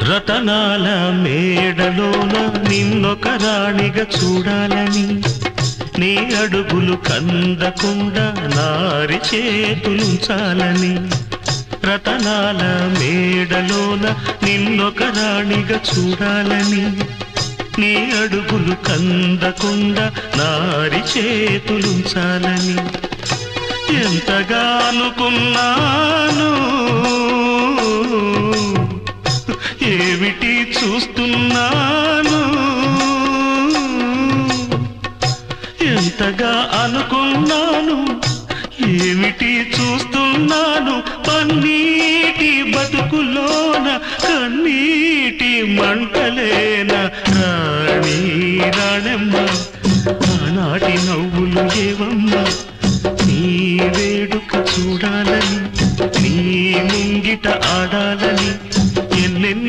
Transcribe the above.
రతనాల మేడలోన నిన్నొక రాణిగా చూడాలని, నీ అడుగులు కందకుండా నారి చేతులుంచాలని. రతనాల మేడలోన నిన్నొక రాణిగా చూడాలని, నీ అడుగులు కందకుండా నారి చేతులుంచాలని ఎంతగా అనుకున్నాను. ఏమిటి చూస్తున్నాను, ఎంతగా అనుకున్నాను, ఏమిటి చూస్తున్నాను. పన్నీటి బతుకులోన కన్నీటి మంటలేన రాణి రాణమ్మ, ఆనాటి నవ్వులు ఏవమ్మ. నీ వేడుక చూడాలని, నీ ముంగిట ఆడాలని,